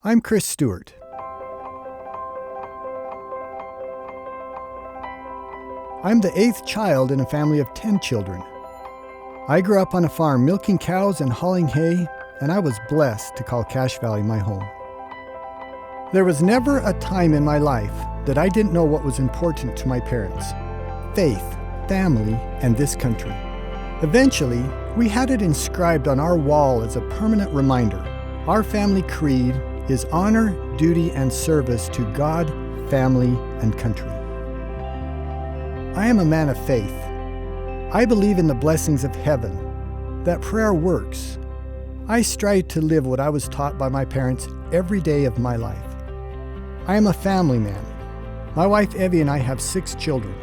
I'm Chris Stewart. I'm the 8th child in a family of 10 children. I grew up on a farm milking cows and hauling hay, and I was blessed to call Cache Valley my home. There was never a time in my life that I didn't know what was important to my parents: faith, family, and this country. Eventually, we had it inscribed on our wall as a permanent reminder. Our family creed is honor, duty, and service to God, family, and country. I am a man of faith. I believe in the blessings of heaven, that prayer works. I strive to live what I was taught by my parents every day of my life. I am a family man. My wife Evie and I have 6 children.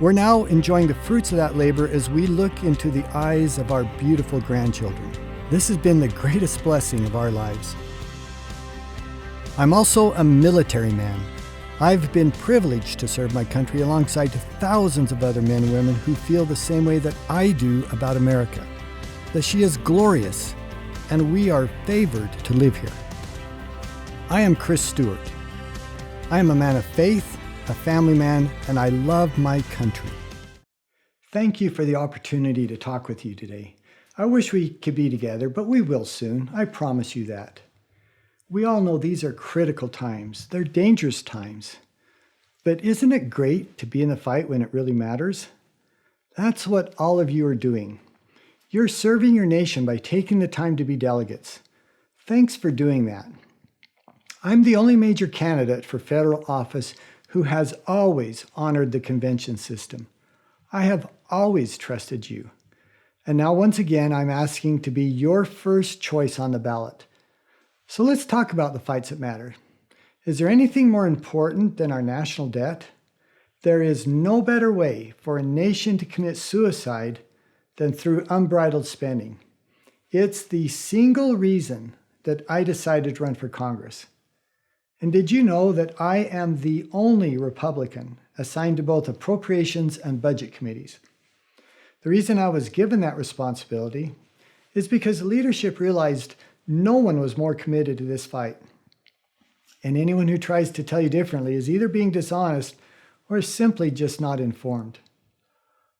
We're now enjoying the fruits of that labor as we look into the eyes of our beautiful grandchildren. This has been the greatest blessing of our lives. I'm also a military man. I've been privileged to serve my country alongside thousands of other men and women who feel the same way that I do about America, that she is glorious and we are favored to live here. I am Chris Stewart. I am a man of faith, a family man, and I love my country. Thank you for the opportunity to talk with you today. I wish we could be together, but we will soon. I promise you that. We all know these are critical times. They're dangerous times. But isn't it great to be in the fight when it really matters? That's what all of you are doing. You're serving your nation by taking the time to be delegates. Thanks for doing that. I'm the only major candidate for federal office who has always honored the convention system. I have always trusted you. And now once again, I'm asking to be your first choice on the ballot. So let's talk about the fights that matter. Is there anything more important than our national debt? There is no better way for a nation to commit suicide than through unbridled spending. It's the single reason that I decided to run for Congress. And did you know that I am the only Republican assigned to both appropriations and budget committees? The reason I was given that responsibility is because leadership realized no one was more committed to this fight. And anyone who tries to tell you differently is either being dishonest or simply just not informed.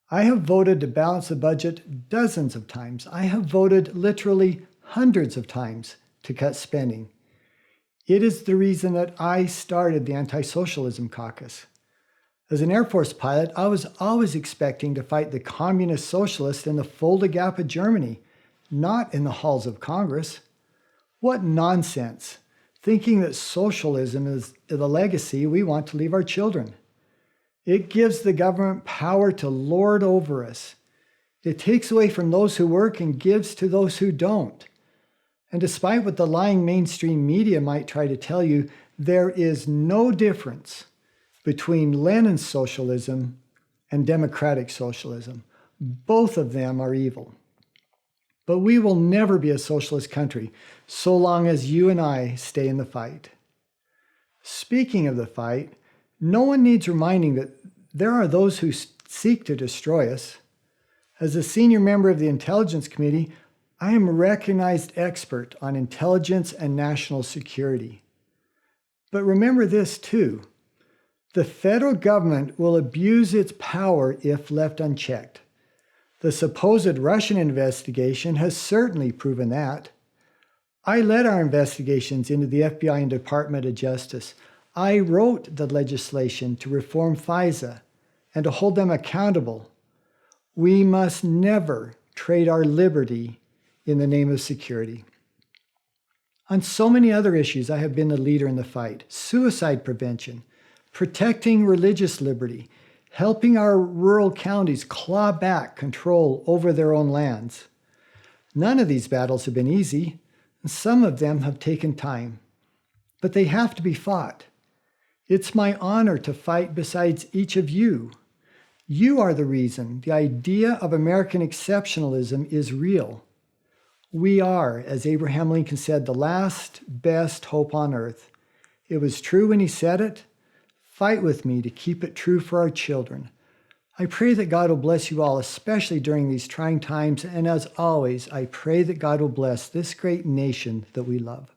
I have voted to balance the budget dozens of times. I have voted literally hundreds of times to cut spending. It is the reason that I started the Anti-Socialism Caucus. As an Air Force pilot, I was always expecting to fight the communist socialists in the Fulda Gap of Germany, not in the halls of Congress. What nonsense, thinking that socialism is the legacy we want to leave our children. It gives the government power to lord over us. It takes away from those who work and gives to those who don't. And despite what the lying mainstream media might try to tell you, there is no difference between Lenin's socialism and democratic socialism. Both of them are evil. But we will never be a socialist country so long as you and I stay in the fight. Speaking of the fight, no one needs reminding that there are those who seek to destroy us. As a senior member of the Intelligence Committee, I am a recognized expert on intelligence and national security. But remember this too: the federal government will abuse its power if left unchecked. The supposed Russian investigation has certainly proven that. I led our investigations into the FBI and Department of Justice. I wrote the legislation to reform FISA and to hold them accountable. We must never trade our liberty in the name of security. On so many other issues, I have been the leader in the fight: suicide prevention, protecting religious liberty, helping our rural counties claw back control over their own lands. None of these battles have been easy, and some of them have taken time, but they have to be fought. It's my honor to fight beside each of you. You are the reason the idea of American exceptionalism is real. We are, as Abraham Lincoln said, the last best hope on earth. It was true when he said it. Fight with me to keep it true for our children. I pray that God will bless you all, especially during these trying times. And as always, I pray that God will bless this great nation that we love.